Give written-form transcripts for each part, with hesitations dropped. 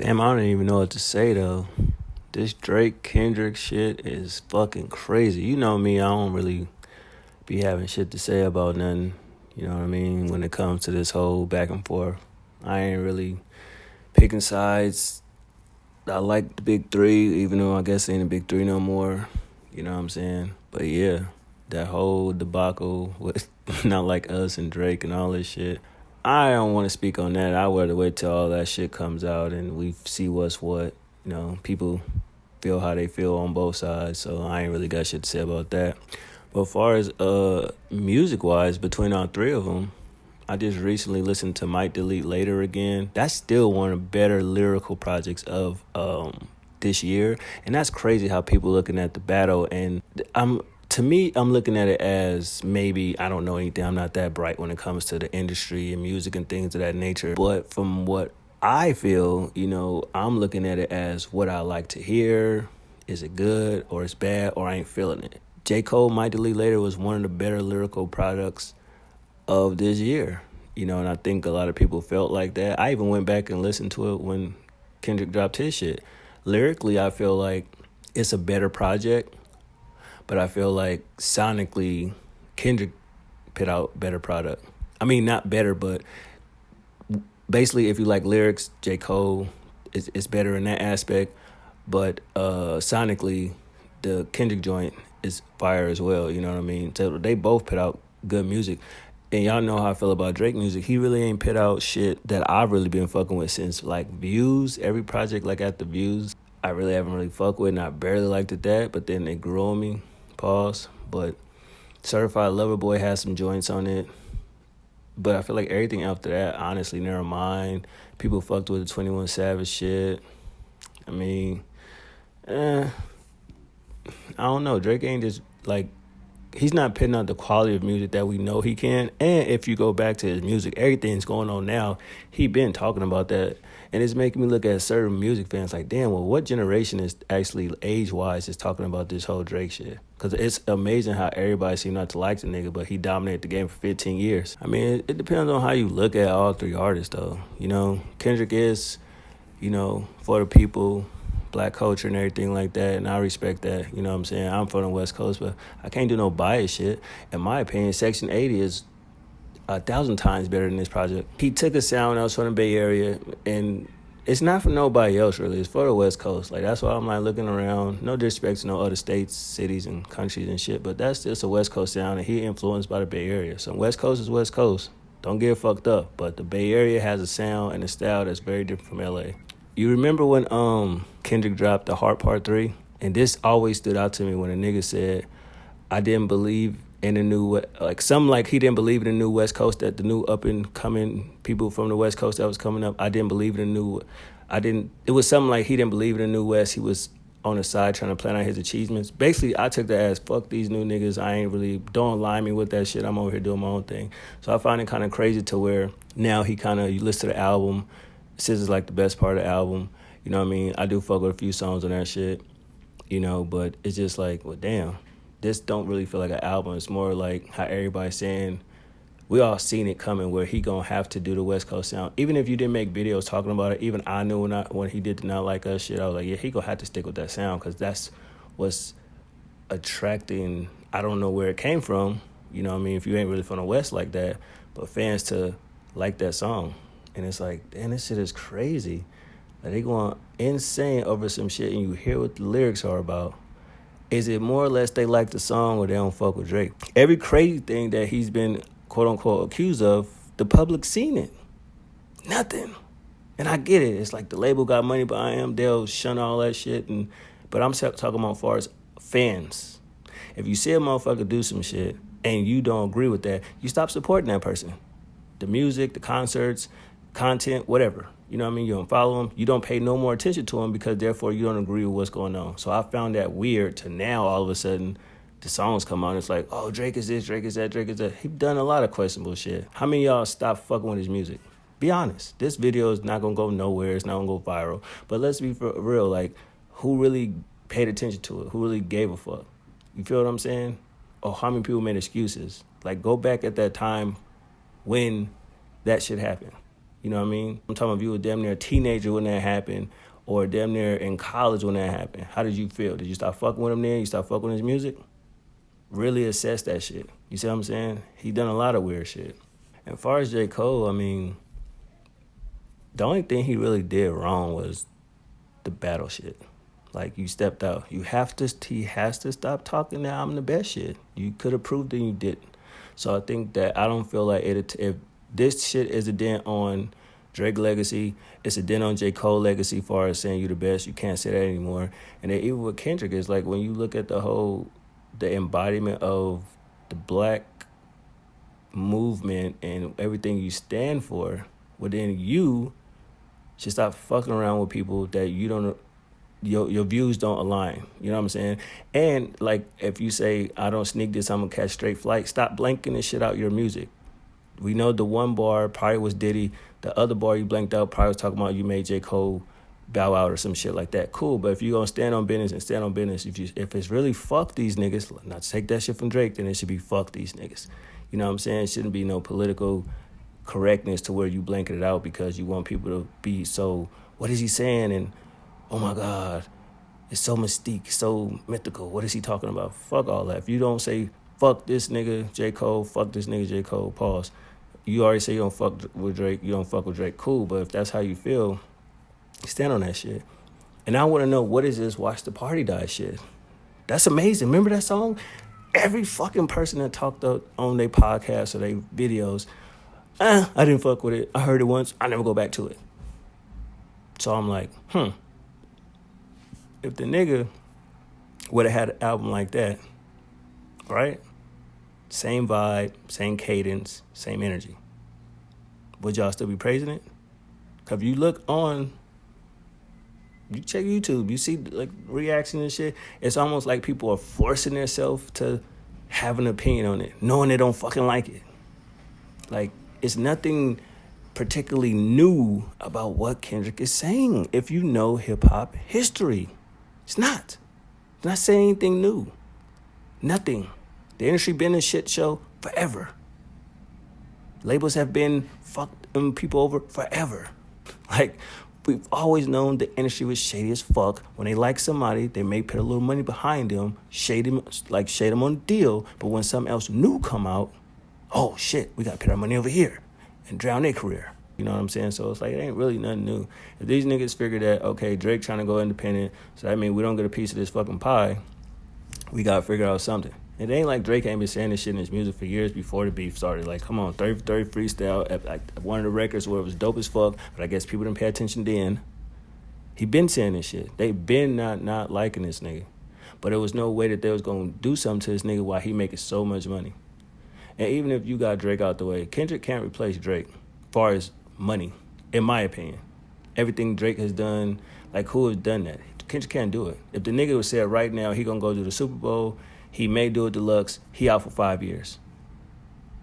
Damn, I don't even know what to say though. This Drake Kendrick shit is fucking crazy. You know me, I don't really be having shit to say about nothing. You know what I mean? When it comes to this whole back and forth, I ain't really picking sides. I like the big three, even though I guess they ain't the big three no more. You know what I'm saying? But yeah, that whole debacle with Not Like Us and Drake and all this shit. I don't want to speak on that. I rather wait till all that shit comes out and we see what's what. You know, people feel how they feel on both sides, so I ain't really got shit to say about that. But as far as music wise, between all three of them, I just recently listened to Might Delete Later again. That's still one of the better lyrical projects of this year, and that's crazy how people looking at the battle. And to me, I'm looking at it as maybe I don't know anything. I'm not that bright when it comes to the industry and music and things of that nature. But from what I feel, I'm looking at it as what I like to hear. Is it good or it's bad or I ain't feeling it? J. Cole, Might Delete Later was one of the better lyrical products of this year. And I think a lot of people felt like that. I even went back and listened to it when Kendrick dropped his shit. Lyrically, I feel like it's a better project, but I feel like sonically, Kendrick put out better product. I mean, not better, but basically, if you like lyrics, J. Cole is better in that aspect. But sonically, the Kendrick joint is fire as well. You know what I mean? So they both put out good music. And y'all know how I feel about Drake music. He really ain't put out shit that I've really been fucking with since like Views. Every project like at the Views, I really haven't really fucked with, and I barely liked it that. But then it grew on me. Pause. But Certified Lover Boy has some joints on it. But I feel like everything after that, honestly, never mind. People fucked with the 21 Savage shit. I mean, I don't know. Drake ain't just like, he's not putting out the quality of music that we know he can. And if you go back to his music, everything's going on now. He been talking about that. And it's making me look at certain music fans like, damn, well, what generation is actually age-wise is talking about this whole Drake shit? Because it's amazing how everybody seems not to like the nigga, but he dominated the game for 15 years. I mean, it depends on how you look at all three artists, though. Kendrick is, for the people, black culture and everything like that, and I respect that. You know what I'm saying? I'm from the West Coast, but I can't do no bias shit. In my opinion, Section 80 is 1,000 times better than this project. He took a sound that was from the Bay Area, and it's not for nobody else, really. It's for the West Coast. Like, that's why I'm, like, looking around. No disrespect to no other states, cities, and countries and shit, but that's just a West Coast sound, and he influenced by the Bay Area. So West Coast is West Coast. Don't get fucked up, but the Bay Area has a sound and a style that's very different from L.A. You remember when Kendrick dropped The Heart Part 3? And this always stood out to me when a nigga said, I didn't believe in the new, he didn't believe in the new West Coast, that the new up and coming people from the West Coast that was coming up. I didn't believe in it was something like he didn't believe in the new West. He was on the side trying to plan out his achievements. Basically, I took that as, fuck these new niggas. I ain't really, don't align me with that shit. I'm over here doing my own thing. So I find it kind of crazy to where now you listen to the album, SZA's like the best part of the album. You know what I mean? I do fuck with a few songs on that shit, but it's just like, well, damn, this don't really feel like an album. It's more like how everybody's saying, we all seen it coming where he gonna have to do the West Coast sound. Even if you didn't make videos talking about it, even I knew when he did the Not Like Us shit, I was like, yeah, he gonna have to stick with that sound because that's what's attracting. I don't know where it came from, you know what I mean, if you ain't really from the West like that, but fans to like that song. And it's like, damn, this shit is crazy. Like, they going insane over some shit and you hear what the lyrics are about. Is it more or less they like the song or they don't fuck with Drake? Every crazy thing that he's been, quote-unquote, accused of, the public seen it. Nothing. And I get it. It's like the label got money behind him. They'll shun all that shit. But I'm talking about as far as fans. If you see a motherfucker do some shit and you don't agree with that, you stop supporting that person. The music, the concerts, content, whatever. You know what I mean? You don't follow him. You don't pay no more attention to him because therefore you don't agree with what's going on. So I found that weird to now all of a sudden the songs come out. It's like, oh, Drake is this, Drake is that, Drake is that. He's done a lot of questionable shit. How many of y'all stop fucking with his music? Be honest. This video is not going to go nowhere. It's not going to go viral. But let's be for real. Like, who really paid attention to it? Who really gave a fuck? You feel what I'm saying? Or how many people made excuses? Like, go back at that time when that shit happened. You know what I mean? I'm talking about if you were damn near a teenager when that happened, or damn near in college when that happened. How did you feel? Did you start fucking with him then? You start fucking with his music? Really assess that shit. You see what I'm saying? He done a lot of weird shit. And as far as J. Cole, I mean, the only thing he really did wrong was the battle shit. Like, you stepped out. He has to stop talking that I'm the best shit. You could have proved it and you didn't. So I think that I don't feel like if this shit is a dent on Drake legacy, it's a dent on J. Cole legacy as far as saying you the best. You can't say that anymore. And then even with Kendrick, it's like when you look at the embodiment of the black movement and everything you stand for, well then you should stop fucking around with people that you don't, your views don't align. You know what I'm saying? And like, if you say, I don't sneak this, I'm gonna catch straight flight, stop blanking this shit out your music. We know the one bar probably was Diddy. The other bar you blanked out probably was talking about you made J. Cole bow out or some shit like that. Cool, but if you gonna stand on business, if it's really fuck these niggas, not to take that shit from Drake, then it should be fuck these niggas. You know what I'm saying? It shouldn't be no political correctness to where you blanket it out because you want people to be so, what is he saying? And oh my God, it's so mystique, so mythical. What is he talking about? Fuck all that. If you don't say fuck this nigga J. Cole, fuck this nigga J. Cole, pause. You already say you don't fuck with Drake, you don't fuck with Drake, cool. But if that's how you feel, stand on that shit. And I want to know, what is this Watch the Party Die shit? That's amazing. Remember that song? Every fucking person that talked on their podcast or their videos, I didn't fuck with it. I heard it once. I never go back to it. So I'm like, if the nigga would have had an album like that, right? Same vibe, same cadence, same energy, would y'all still be praising it? Because if you look on, you check YouTube, you see like reaction and shit, it's almost like people are forcing themselves to have an opinion on it, knowing they don't fucking like it. Like, it's nothing particularly new about what Kendrick is saying if you know hip-hop history. It's not saying anything new. Nothing. The industry been a shit show forever. Labels have been fucked people over forever. Like, we've always known the industry was shady as fuck. When they like somebody, they may put a little money behind them, shade them on the deal. But when something else new come out, oh shit, we gotta put our money over here and drown their career. You know what I'm saying? So it's like, it ain't really nothing new. If these niggas figure that, okay, Drake trying to go independent, so that means we don't get a piece of this fucking pie, we gotta figure out something. It ain't like Drake ain't been saying this shit in his music for years before the beef started. Like, come on, 30 for 30 freestyle, at like one of the records where it was dope as fuck, but I guess people didn't pay attention then. He been saying this shit. They been not liking this nigga. But there was no way that they was gonna do something to this nigga while he making so much money. And even if you got Drake out the way, Kendrick can't replace Drake as far as money, in my opinion. Everything Drake has done, like, who has done that? Kendrick can't do it. If the nigga would say right now he gonna go do the Super Bowl, he may do it deluxe, he out for 5 years.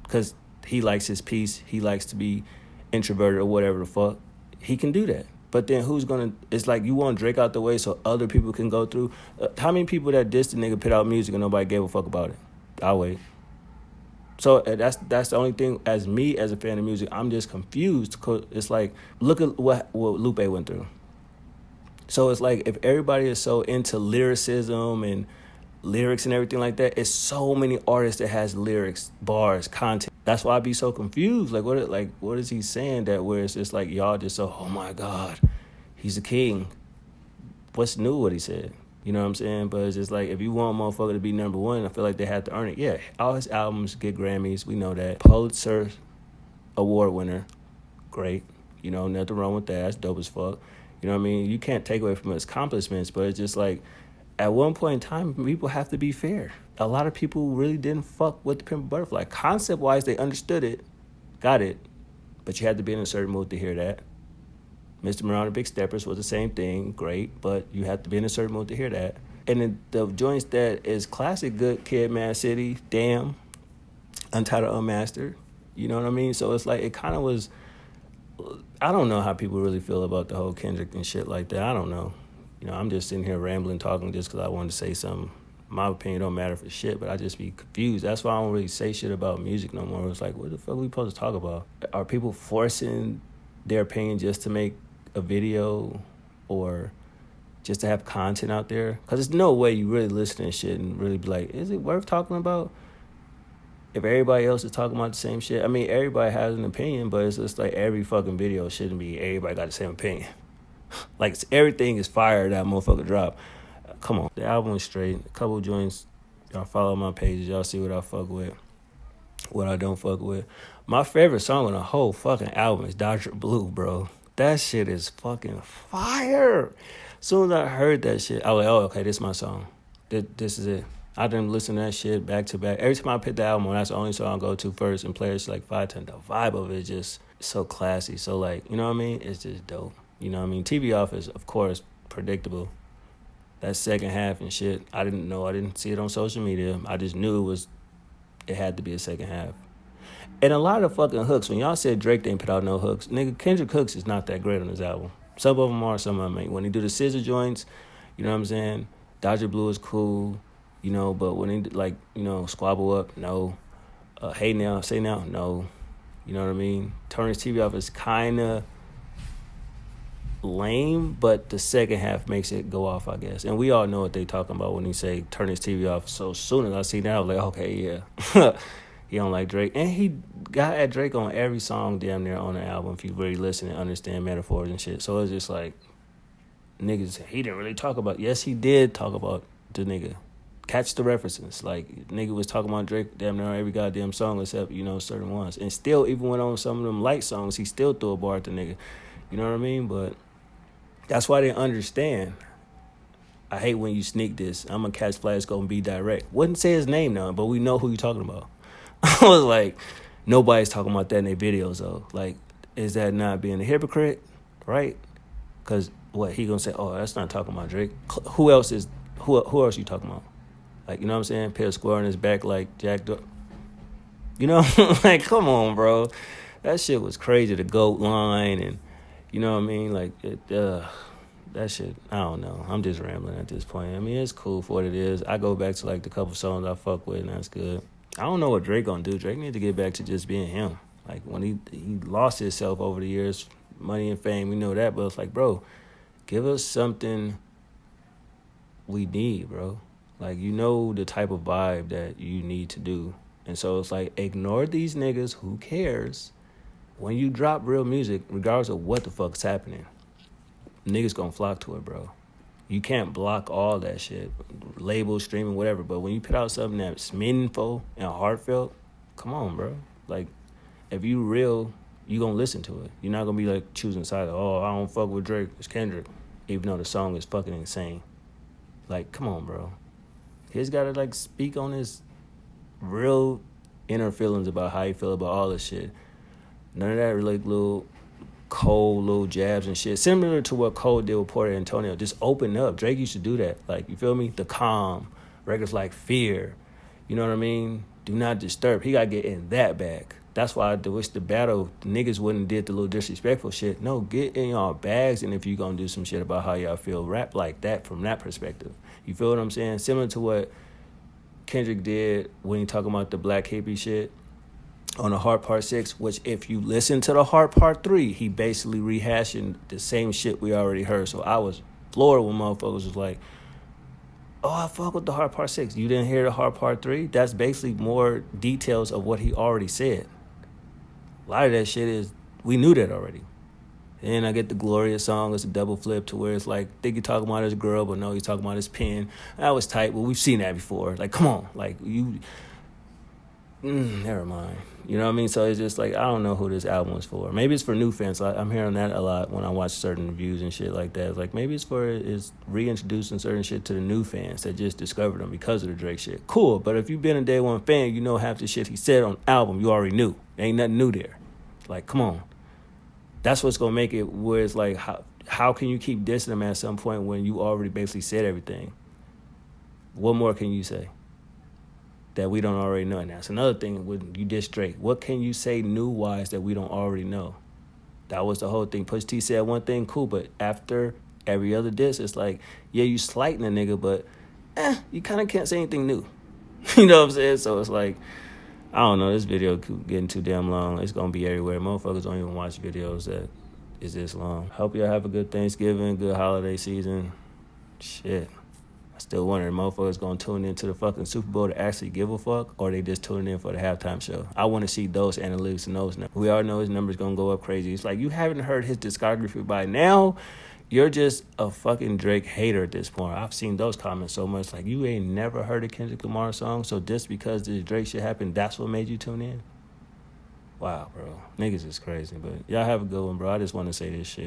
Because he likes his peace, he likes to be introverted or whatever the fuck. He can do that. But then who's gonna, it's like you want Drake out the way so other people can go through. How many people that dissed the nigga put out music and nobody gave a fuck about it? I'll wait. So that's the only thing, as me as a fan of music, I'm just confused because it's like, look at what Lupe went through. So it's like, if everybody is so into lyricism and lyrics and everything like that, it's so many artists that has lyrics, bars, content. That's why I be so confused. Like, what is he saying that where it's just like, y'all just so, oh my God, he's a king. What's new what he said? You know what I'm saying? But it's just like, if you want a motherfucker to be number one, I feel like they have to earn it. Yeah, all his albums get Grammys. We know that. Pulitzer Award winner. Great. You know, nothing wrong with that. That's dope as fuck. You know what I mean? You can't take away from his accomplishments, but it's just like, at one point in time, people have to be fair. A lot of people really didn't fuck with the Pimp Butterfly. Concept-wise, they understood it, got it, but you had to be in a certain mood to hear that. Mr. Morale and Big Steppers was the same thing, great, but you have to be in a certain mood to hear that. And then the joints that is classic, Good Kid, Mad City, Damn, Untitled Unmastered, you know what I mean? So it's like, it kind of was, I don't know how people really feel about the whole Kendrick and shit like that. I don't know. You know, I'm just sitting here rambling, talking just because I wanted to say something. My opinion don't matter for shit, but I just be confused. That's why I don't really say shit about music no more. It's like, what the fuck are we supposed to talk about? Are people forcing their opinion just to make a video or just to have content out there. Because there's no way you really listen to shit and really be like, is it worth talking about? If everybody else is talking about the same shit. I mean, everybody has an opinion, but it's just like every fucking video shouldn't be everybody got the same opinion. Like, everything is fire that motherfucker drop. Come on. The album is straight. A couple joints. Y'all follow my pages. Y'all see what I fuck with, what I don't fuck with. My favorite song on the whole fucking album is Dr. Blue, bro. That shit is fucking fire. As soon as I heard that shit, I was like, oh, okay, this is my song. This is it. I didn't listen to that shit back to back. Every time I put the album on, that's the only song I go to first and play it like 5 times. The vibe of it is just so classy. So, like, you know what I mean? It's just dope. You know what I mean? TV Off is, of course, predictable. That second half and shit, I didn't know. I didn't see it on social media. I just knew it had to be a second half. And a lot of fucking hooks. When y'all said Drake didn't put out no hooks, nigga, Kendrick hooks is not that great on his album. Some of them are, some of them ain't. When he do the scissor joints, you know what I'm saying? Dodger Blue is cool, you know, but when he, like, you know, Squabble Up, no. Hey Now, Say Now, no. You know what I mean? Turn His TV Off is kind of lame, but the second half makes it go off, I guess. And we all know what they talking about when he say turn his TV off. So as soon as I see that, I was like, okay, yeah. He don't like Drake. And he got at Drake on every song damn near on the album if you really listen and understand metaphors and shit. So it's just like, niggas, he didn't really talk about. Yes, he did talk about the nigga. Catch the references. Like, nigga was talking about Drake damn near on every goddamn song except, you know, certain ones. And still, even when on some of them light songs, he still threw a bar at the nigga. You know what I mean? But that's why they understand. I hate when you sneak this. I'm going to catch flash, go and be direct. Wouldn't say his name now, but we know who you're talking about. I was like, nobody's talking about that in their videos, though. Like, is that not being a hypocrite? Right? Because what, he going to say, oh, that's not talking about Drake. Who else you talking about? Like, you know what I'm saying? Put a square on his back like Jack You know? Like, come on, bro. That shit was crazy, the GOAT line, and you know what I mean? Like, that shit, I don't know. I'm just rambling at this point. I mean, it's cool for what it is. I go back to, like, the couple songs I fuck with, and that's good. I don't know what Drake gonna do. Drake need to get back to just being him. Like, when he lost himself over the years, money and fame, we know that, but it's like, bro, give us something we need, bro. Like, you know the type of vibe that you need to do. And so it's like, ignore these niggas. Who cares? When you drop real music, regardless of what the fuck's happening, niggas gonna flock to it, bro. You can't block all that shit. Label, streaming, whatever. But when you put out something that's meaningful and heartfelt, come on, bro. Like, if you real, you gonna listen to it. You're not gonna be like choosing sides. Oh, I don't fuck with Drake. It's Kendrick. Even though the song is fucking insane. Like, come on, bro. He's gotta, like, speak on his real inner feelings about how he feel about all this shit. None of that like little cold little jabs and shit. Similar to what Cole did with Puerto Antonio. Just open up. Drake used to do that. Like, you feel me? The Calm. Records like Fear. You know what I mean? Do Not Disturb. He got to get in that bag. That's why I wish the battle niggas wouldn't did the little disrespectful shit. No, get in y'all bags, and if you going to do some shit about how y'all feel, rap like that from that perspective. You feel what I'm saying? Similar to what Kendrick did when he talking about the black hippie shit on the Heart Part 6, which if you listen to the Heart Part 3, he basically rehashing the same shit we already heard. So I was floored when motherfuckers was like, oh, I fuck with the Heart Part 6. You didn't hear the Heart Part 3? That's basically more details of what he already said. A lot of that shit is, we knew that already. And I get the Gloria song. It's a double flip to where it's like, think you're talking about his girl, but no, he's talking about his pen. That was tight, but we've seen that before. Like, come on. Like, you... never mind. You know what I mean? So it's just like, I don't know who this album is for. Maybe it's for new fans. I'm hearing that a lot when I watch certain reviews and shit like that. It's like, maybe it's reintroducing certain shit to the new fans that just discovered them because of the Drake shit. Cool, but if you've been a day one fan, you know half the shit he said on the album you already knew. There ain't nothing new there. Like, come on. That's what's going to make it where it's like, how can you keep dissing him at some point when you already basically said everything? What more can you say that we don't already know? And that's another thing when you diss Drake. What can you say new-wise that we don't already know? That was the whole thing. Push T said one thing, cool, but after every other diss, it's like, yeah, you slighting a nigga, but you kind of can't say anything new. You know what I'm saying? So it's like, I don't know, this video getting too damn long. It's going to be everywhere. Motherfuckers don't even watch videos that is this long. Hope y'all have a good Thanksgiving, good holiday season. Shit. I still wonder if motherfuckers gonna tune into the fucking Super Bowl to actually give a fuck, or they just tuning in for the halftime show. I want to see those analytics and those numbers. We all know his numbers gonna go up crazy. It's like, you haven't heard his discography by now. You're just a fucking Drake hater at this point. I've seen those comments so much. Like, you ain't never heard a Kendrick Lamar song, so just because this Drake shit happened, that's what made you tune in? Wow, bro. Niggas is crazy. But y'all have a good one, bro. I just want to say this shit.